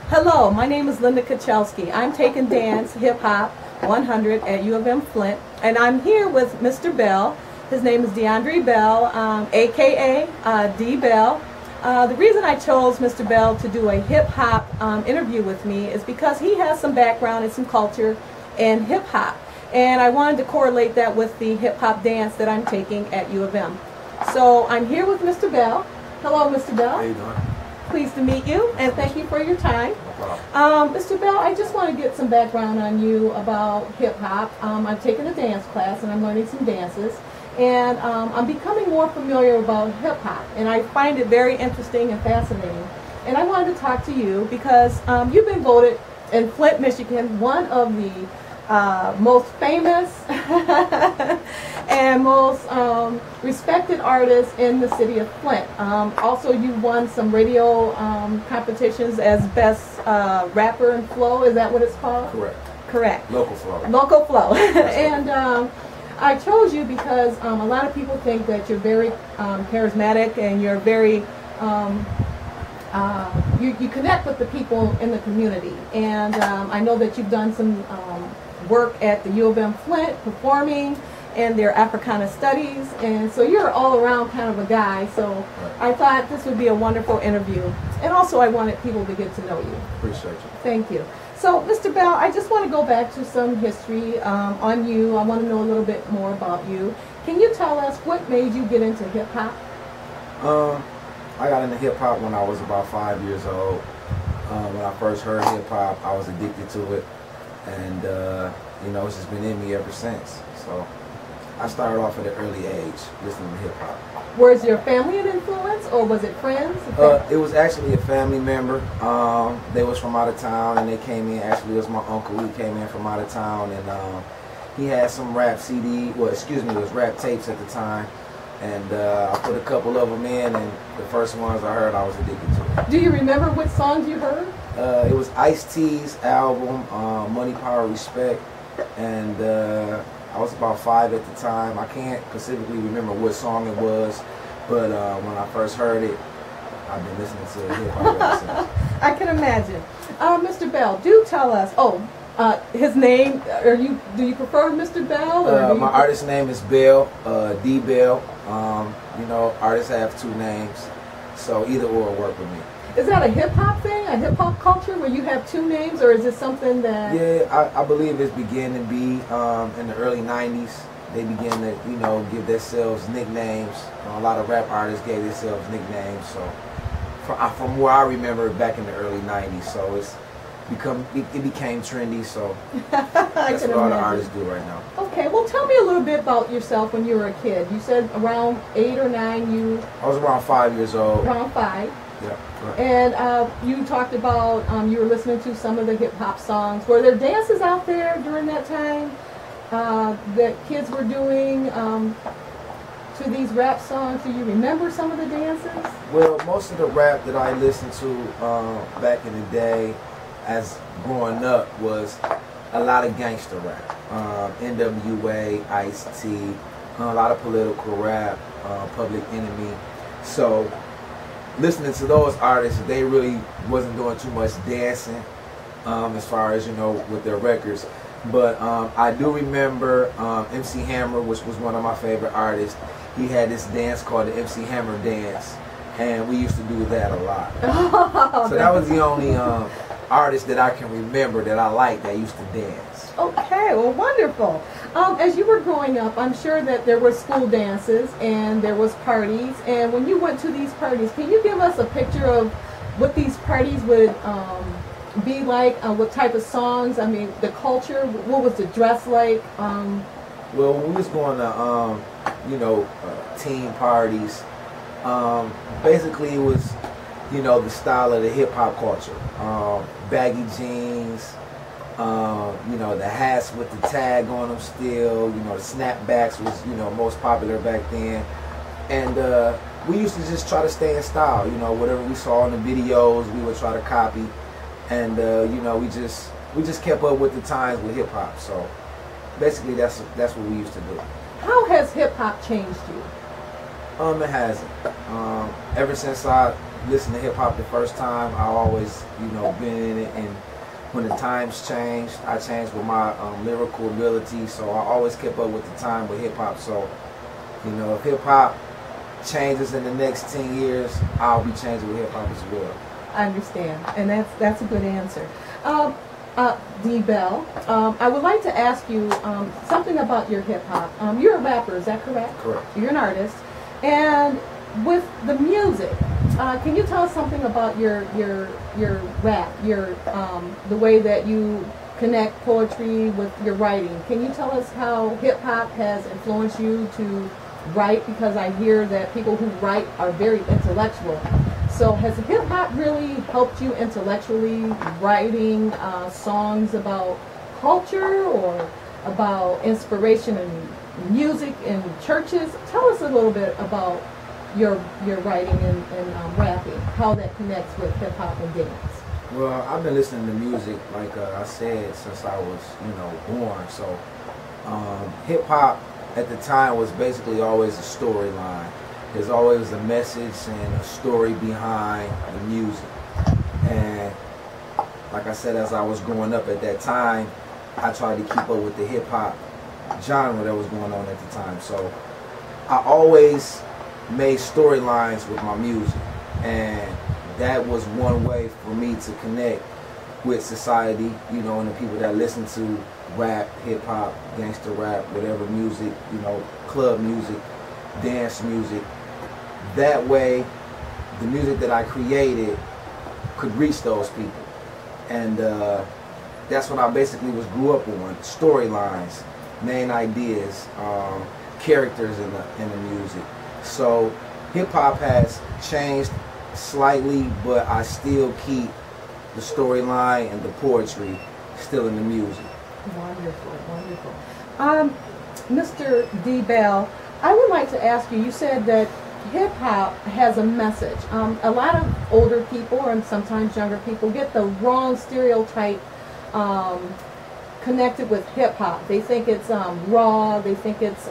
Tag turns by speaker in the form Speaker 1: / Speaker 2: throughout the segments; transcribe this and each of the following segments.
Speaker 1: Hello, my name is Linda Kachelski. I'm taking dance, hip hop 100 at U of M Flint, and I'm here with Mr. Bell. His name is DeAndre Bell, aka D Bell. The reason I chose Mr. Bell to do a hip hop interview with me is because he has some background and some culture in hip hop, and I wanted to correlate that with the hip hop dance that I'm taking at U of M. So I'm here with Mr. Bell. Hello, Mr. Bell.
Speaker 2: How you doing?
Speaker 1: Pleased to meet you, and thank you for your time.
Speaker 2: No problem.
Speaker 1: Mr. Bell, I just want to get some background on you about hip-hop. I'm taking a dance class, and I'm learning some dances, and I'm becoming more familiar about hip-hop, and I find it very interesting and fascinating. And I wanted to talk to you because you've been voted in Flint, Michigan, one of the most famous and most respected artists in the city of Flint. Also, you won some radio competitions as best rapper and flow. Is that what it's called?
Speaker 2: Correct.
Speaker 1: Correct.
Speaker 2: Local flow.
Speaker 1: Local flow. And I chose you because a lot of people think that you're very charismatic and you're very you connect with the people in the community. And I know that you've done some work at the U of M Flint performing and their Africana studies, and so you're all around kind of a guy, so
Speaker 2: right.
Speaker 1: I thought this would be a wonderful interview, and also I wanted people to get to know you.
Speaker 2: Appreciate you.
Speaker 1: Thank you. So Mr. Bell, I just want to go back to some history on you. I want to know a little bit more about you. Can you tell us what made you get into hip hop?
Speaker 2: I got into hip hop when I was about 5 years old. When I first heard hip hop, I was addicted to it. And, you know, it's just been in me ever since. So I started off at an early age listening to hip-hop.
Speaker 1: Was your family an influence, or was it friends?
Speaker 2: It was actually a family member. They was from out of town, and they came in. Actually, it was my uncle. He came in from out of town, and he had some rap CD, well, excuse me, it was rap tapes at the time. And I put a couple of them in, and the first ones I heard, I was addicted to.
Speaker 1: Do you remember what songs you heard?
Speaker 2: It was Ice-T's album, Money, Power, Respect, and I was about 5 at the time. I can't specifically remember what song it was, but when I first heard it, I've been listening to hip-hop ever since.
Speaker 1: I can imagine. Mr. Bell, do tell us, his name, do you prefer Mr. Bell? Or
Speaker 2: my artist name is Bell, D Bell. You know, artists have 2 names, so either or work with me.
Speaker 1: Is that a hip-hop thing, a hip-hop culture where you have 2 names, or is it something that...
Speaker 2: Yeah, I believe it's began to be in the early 90s. They began to, you know, give themselves nicknames. A lot of rap artists gave themselves nicknames. So from where I remember back in the early 90s, so it became trendy, so that's what all the artists do right now.
Speaker 1: Okay, well tell me a little bit about yourself when you were a kid. You said around 8 or 9
Speaker 2: I was around 5 years old.
Speaker 1: Around 5.
Speaker 2: Yeah. Right.
Speaker 1: And you talked about you were listening to some of the hip-hop songs. Were there dances out there during that time that kids were doing to these rap songs? Do you remember some of the dances?
Speaker 2: Well, most of the rap that I listened to back in the day as growing up was a lot of gangster rap. NWA, Ice-T, a lot of political rap, Public Enemy. So listening to those artists, they really wasn't doing too much dancing as far as, you know, with their records. But I do remember MC Hammer, which was one of my favorite artists. He had this dance called the MC Hammer dance, and we used to do that a lot. So that was the only artist that I can remember that I liked that used to dance.
Speaker 1: Okay, well, wonderful. As you were growing up, I'm sure that there were school dances and there was parties. And when you went to these parties, can you give us a picture of what these parties would be like? What type of songs? I mean, the culture. What was the dress like?
Speaker 2: Well, when we was going to, you know, teen parties, basically it was, you know, the style of the hip hop culture. Baggy jeans. You know, the hats with the tag on them still, you know, the snapbacks was, you know, most popular back then. And we used to just try to stay in style, you know, whatever we saw in the videos, we would try to copy. And, you know, we just kept up with the times with hip hop. So basically that's what we used to do.
Speaker 1: How has hip hop changed you?
Speaker 2: It hasn't. Ever since I listened to hip hop the first time, I always, been in it. And when the times changed, I changed with my lyrical ability. So I always kept up with the time with hip hop. So, if hip hop changes in the next 10 years, I'll be changing with hip hop as well.
Speaker 1: I understand, and that's a good answer. D. Bell, I would like to ask you something about your hip hop. You're a rapper, is that correct?
Speaker 2: Correct.
Speaker 1: You're an artist, and with the music, can you tell us something about your rap, the way that you connect poetry with your writing? Can you tell us how hip hop has influenced you to write? Because I hear that people who write are very intellectual. So has hip hop really helped you intellectually, writing songs about culture or about inspiration in music in churches? Tell us a little bit about your writing and rapping, how that connects with hip hop and dance.
Speaker 2: Well, I've been listening to music, like I said, since I was, born. So hip hop at the time was basically always a storyline. There's always a message and a story behind the music. And like I said, as I was growing up at that time, I tried to keep up with the hip hop genre that was going on at the time. So I always made storylines with my music. And that was one way for me to connect with society, and the people that listen to rap, hip hop, gangster rap, whatever music, club music, dance music. That way, the music that I created could reach those people. And that's what I basically grew up on. Storylines, main ideas, characters in the music. So hip hop has changed slightly, but I still keep the storyline and the poetry still in the music.
Speaker 1: Wonderful, wonderful. Mr. D. Bell, I would like to ask you, you said that hip hop has a message. A lot of older people and sometimes younger people get the wrong stereotype connected with hip hop. They think it's raw, they think it's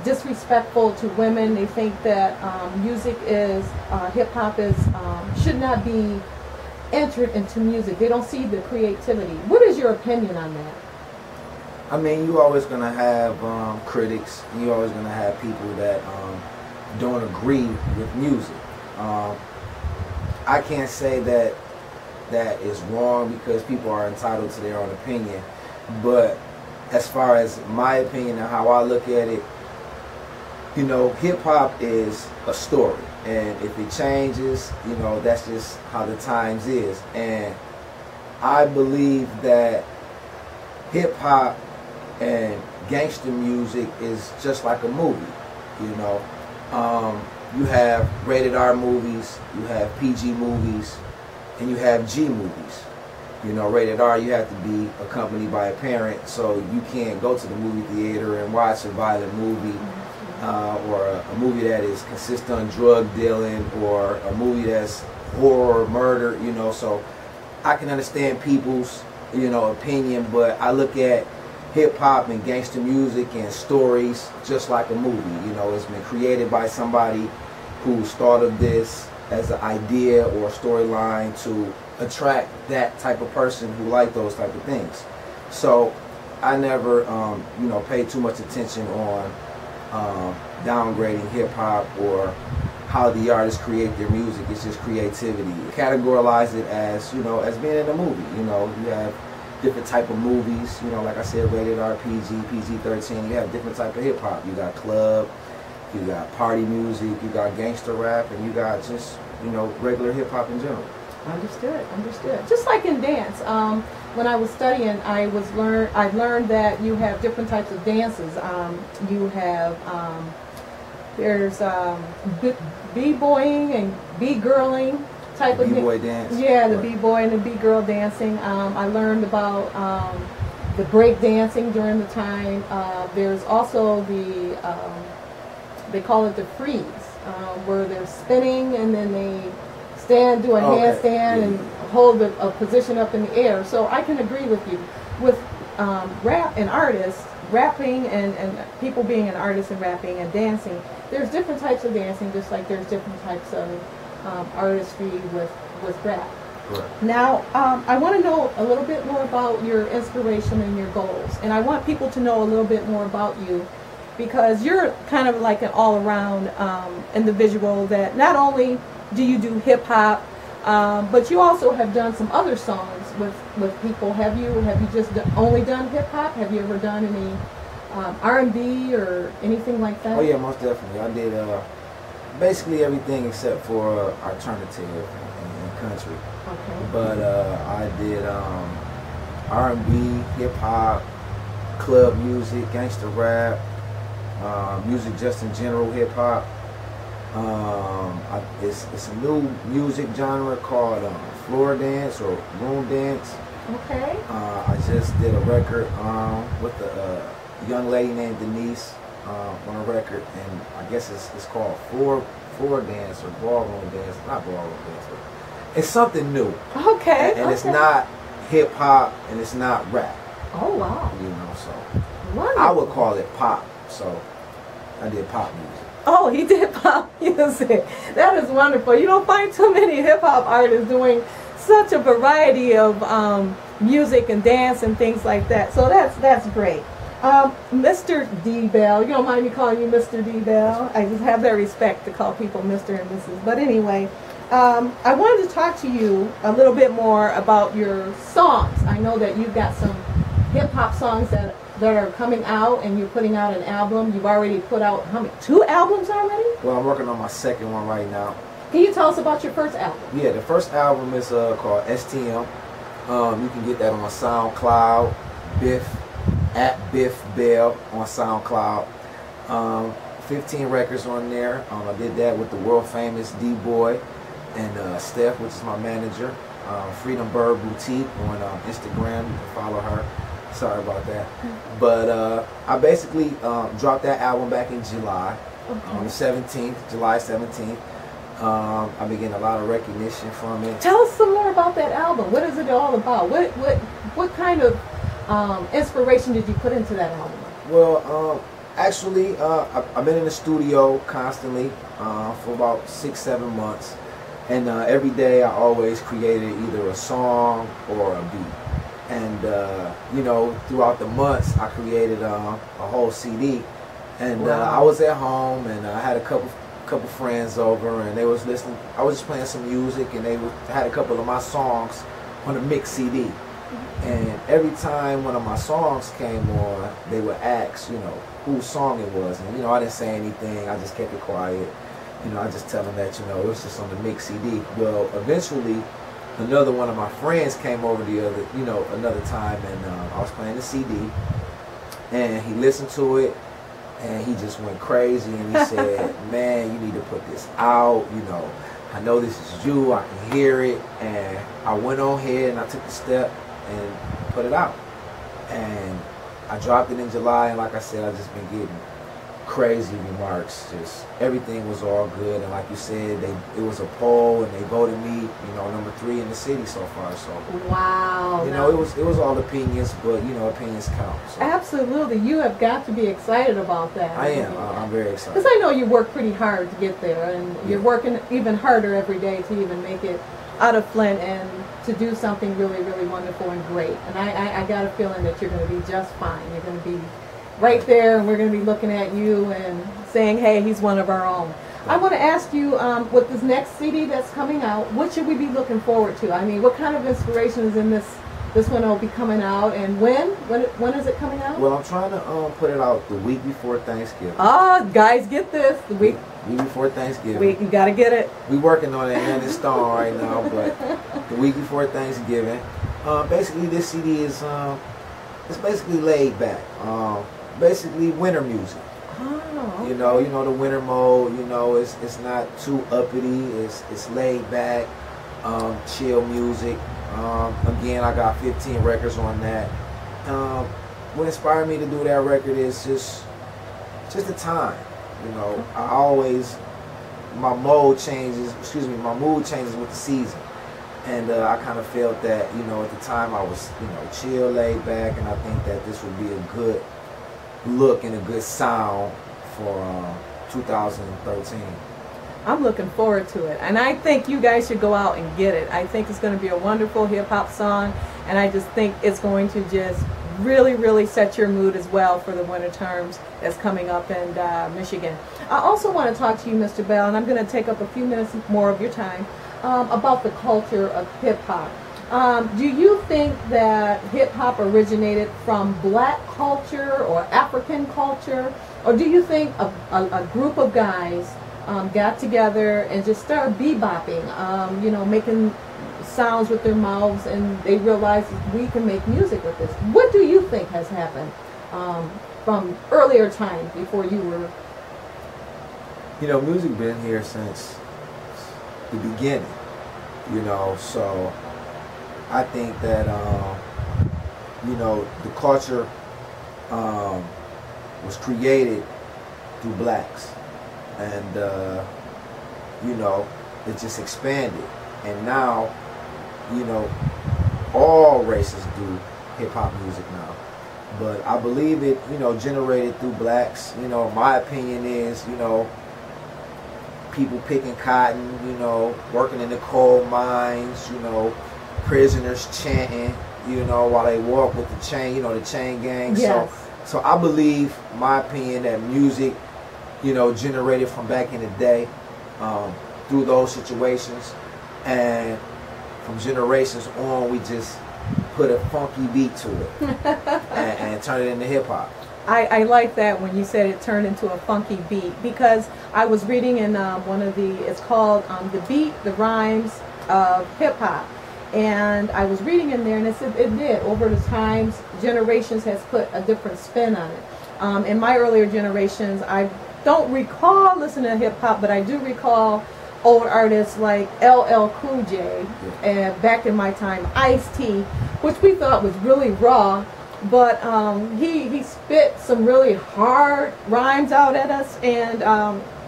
Speaker 1: disrespectful to women, they think that music is, hip hop is, should not be entered into music. They don't see the creativity. What is your opinion on that?
Speaker 2: I mean, you're always going to have critics. You're always going to have people that don't agree with music. I can't say that that is wrong because people are entitled to their own opinion. But as far as my opinion and how I look at it, hip-hop is a story. And if it changes, that's just how the times is. And I believe that hip-hop and gangster music is just like a movie, You have rated R movies, you have PG movies, and you have G movies. Rated R, you have to be accompanied by a parent, so you can't go to the movie theater and watch a violent movie. Or a movie that is consist on drug dealing, or a movie that's horror, murder, so I can understand people's, opinion, but I look at hip-hop and gangster music and stories just like a movie. It's been created by somebody who's thought of this as an idea or a storyline to attract that type of person who like those type of things. So I never, pay too much attention on downgrading hip-hop or how the artists create their music. It's just creativity. Categorize it as, as being in a movie. You have different type of movies, like I said, rated R, PG, PG-13. You have different type of hip-hop. You got club, you got party music, you got gangster rap, and you got just, regular hip-hop in general.
Speaker 1: Understood. Just like in dance, when I was studying, I learned that you have different types of dances. You have there's b-boying and b-girling type of
Speaker 2: b-boy dance.
Speaker 1: Yeah, the b-boy and the b-girl dancing. I learned about the break dancing during the time. There's also the they call it the freeze, where they're spinning and then they do a handstand and hold a position up in the air. So I can agree with you. With rap and artists, rapping and people being an artist and rapping and dancing, there's different types of dancing, just like there's different types of artistry with rap.
Speaker 2: Correct.
Speaker 1: Now, I want to know a little bit more about your inspiration and your goals, and I want people to know a little bit more about you, because you're kind of like an all-around individual that not only do you do hip-hop, but you also have done some other songs with people. Have you just only done hip-hop? Have you ever done any R&B or anything like that?
Speaker 2: Oh yeah, most definitely. I did basically everything except for alternative and country.
Speaker 1: Okay.
Speaker 2: But I did R&B, hip-hop, club music, gangster rap, music just in general, hip-hop. It's a new music genre called floor dance or room dance.
Speaker 1: Okay.
Speaker 2: I just did a record with a young lady named Denise on a record, and I guess it's called floor dance or ballroom dance. Not ballroom dance, but it's something new.
Speaker 1: Okay.
Speaker 2: And it's not hip hop and it's not rap.
Speaker 1: Oh wow.
Speaker 2: You know, so
Speaker 1: Wonderful.
Speaker 2: I would call it pop. So I did pop music.
Speaker 1: Oh, he did pop music. That is wonderful. You don't find too many hip-hop artists doing such a variety of music and dance and things like that. So that's great. Mr. D. Bell, you don't mind me calling you Mr. D. Bell? I just have that respect to call people Mr. and Mrs. But anyway, I wanted to talk to you a little bit more about your songs. I know that you've got some hip-hop songs that are coming out, and you're putting out an album. You've already put out, how many, 2 albums already?
Speaker 2: Well, I'm working on my second one right now.
Speaker 1: Can you tell us about your first album?
Speaker 2: Yeah, the first album is called STM. You can get that on SoundCloud, Biff Bell on SoundCloud. 15 records on there. I did that with the world famous D-Boy and Steph, which is my manager. Freedom Bird Boutique on Instagram. You can follow her. Sorry about that. But I basically dropped that album back in July, on the 17th, July 17th. I've been getting a lot of recognition from it.
Speaker 1: Tell us some more about that album. What is it all about? What kind of inspiration did you put into that album?
Speaker 2: Well, actually, I've been in the studio constantly for about 6-7 months. And every day I always created either a song or a beat. And you know, throughout the months, I created a whole CD. And
Speaker 1: Wow.
Speaker 2: I was at home, and I had a couple friends over, and they was listening. I was just playing some music, and they had a couple of my songs on a mix CD. And every time one of my songs came on, they would ask, you know, whose song it was. And you know, I didn't say anything. I just kept it quiet. You know, I just tell them that, you know, it was just on the mix CD. Well, eventually, another one of my friends came over another time, and I was playing the CD, and he listened to it, and he just went crazy, and he said, "Man, you need to put this out. You know, I know this is you. I can hear it." And I went on ahead and I took the step and put it out, and I dropped it in July. And like I said, I've just been getting crazy remarks. Just everything was all good, and like you said, it was a poll, and they voted me, you know, number 3 in the city so far. So
Speaker 1: Wow.
Speaker 2: you know, it was all opinions, but you know, opinions count. So.
Speaker 1: Absolutely. You have got to be excited about that.
Speaker 2: I am. I'm very excited.
Speaker 1: Because I know you work pretty hard to get there, and you're working even harder every day to even make it out of Flint and to do something really, really wonderful and great. And I got a feeling that you're going to be just fine. You're going to be right there, and we're going to be looking at you and saying, hey, he's one of our own. I want to ask you, with this next CD that's coming out, what should we be looking forward to? I mean, what kind of inspiration is in this one will be coming out, and when is it coming out?
Speaker 2: Well, I'm trying to put it out the week before Thanksgiving.
Speaker 1: Ah, guys, get this. The week
Speaker 2: before Thanksgiving.
Speaker 1: you got to get it.
Speaker 2: We working on it, and it's stone right now, but the week before Thanksgiving. Basically, this CD is it's basically laid back. Basically winter music.
Speaker 1: Oh, okay.
Speaker 2: You know the winter mode. You know, it's not too uppity. It's laid back, chill music. Again, I got 15 records on that. What inspired me to do that record is just the time. You know, my mood changes with the season. And I kind of felt that, you know, at the time I was, you know, chill, laid back, and I think that this would be a good look and a good sound for 2013.
Speaker 1: I'm looking forward to it, and I think you guys should go out and get it. I think it's going to be a wonderful hip-hop song, and I just think it's going to just really, really set your mood as well for the winter terms that's coming up in Michigan. I also want to talk to you, Mr. Bell, and I'm going to take up a few minutes more of your time, about the culture of hip-hop. Do you think that hip-hop originated from black culture or African culture, or do you think a group of guys got together and just started bebopping, you know, making sounds with their mouths, and they realized we can make music with this? What do you think has happened from earlier times before you were?
Speaker 2: You know, music been here since the beginning, you know, so I think that, you know, the culture was created through blacks, and, you know, it just expanded, and now, you know, all races do hip-hop music now, but I believe it, you know, generated through blacks. You know, my opinion is, you know, people picking cotton, you know, working in the coal mines, you know, prisoners chanting, you know, while they walk with the chain, you know, the chain gang.
Speaker 1: Yes.
Speaker 2: So I believe, my opinion, that music, you know, generated from back in the day, through those situations, and from generations on, we just put a funky beat to it and turn it into hip hop.
Speaker 1: I like that when you said it turned into a funky beat, because I was reading in one of the, it's called The Beat, the Rhymes of Hip Hop. And I was reading in there, and it said it did. Over the times, generations has put a different spin on it. In my earlier generations, I don't recall listening to hip hop, but I do recall old artists like LL Cool J, and back in my time, Ice-T, which we thought was really raw, but he spit some really hard rhymes out at us, and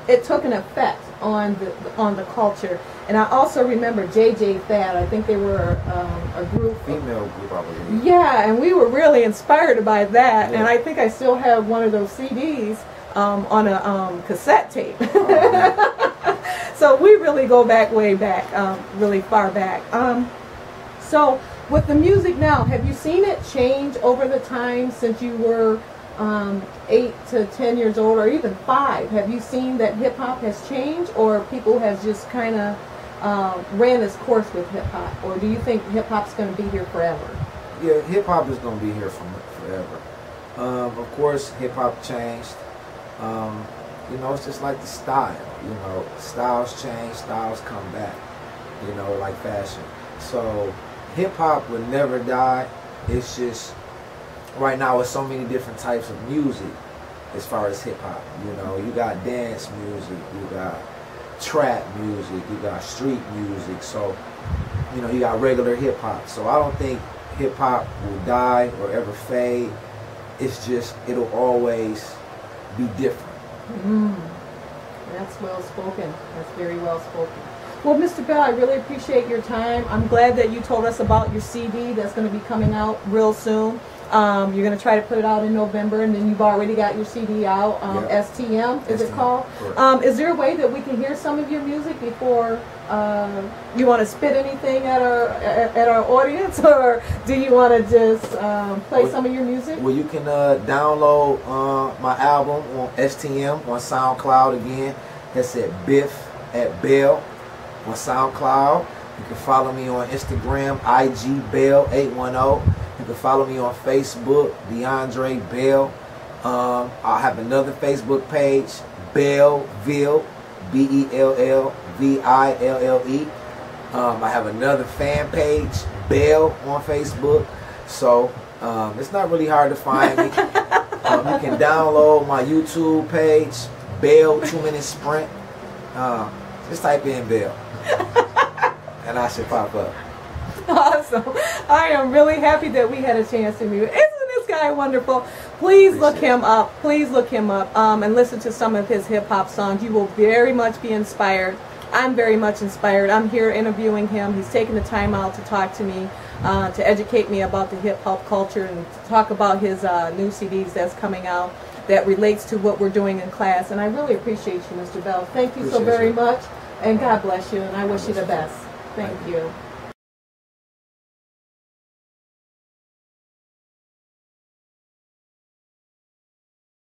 Speaker 1: it took an effect on the culture. And I also remember JJ Fad. I think they were a group,
Speaker 2: female group, I believe.
Speaker 1: Yeah, and we were really inspired by that. Yeah. And I think I still have one of those CDs on a cassette tape. So we really go back, way back, really far back. So with the music now, have you seen it change over the time since you were 8 to 10 years old, or even 5? Have you seen that hip hop has changed, or people have just kind of ran its course with hip hop, or do you think hip hop's going to be here forever?
Speaker 2: Yeah, hip hop is going to be here forever. Of course, hip hop changed. You know, it's just like the style. You know, styles change, styles come back. You know, like fashion. So hip hop will never die. It's just right now, with so many different types of music as far as hip hop. You know, you got dance music, you got trap music, you got street music. So, you know, you got regular hip hop. So I don't think hip hop will die or ever fade. It's just, it'll always be different.
Speaker 1: That's well spoken. That's very well spoken. Well, Mr. Bell, I really appreciate your time. I'm glad that you told us about your CD that's going to be coming out real soon. You're going to try to put it out in November, and then you've already got your CD out. STM, is it called? Is there a way that we can hear some of your music before you want to spit anything at our audience, or do you want to just play some of your music?
Speaker 2: Well, you can download my album on STM on SoundCloud again. That's at Biff at Bell on SoundCloud. You can follow me on Instagram, IGBell810. You can follow me on Facebook, DeAndre Bell. I have another Facebook page, Bellville, Bellville. I have another fan page, Bell, on Facebook. So it's not really hard to find me. You can download my YouTube page, Bell 2-Minute Sprint. Just type in Bell, and I should pop up.
Speaker 1: Awesome. I am really happy that we had a chance to meet. Isn't this guy wonderful? Please look him up. Please look him up and listen to some of his hip-hop songs. You will very much be inspired. I'm very much inspired. I'm here interviewing him. He's taking the time out to talk to me. to educate me about the hip hop culture and to talk about his new CDs that's coming out that relates to what we're doing in class. And I really appreciate you, Mr. Bell. Thank you so very much, and God bless you, and I wish you the best. Thank you.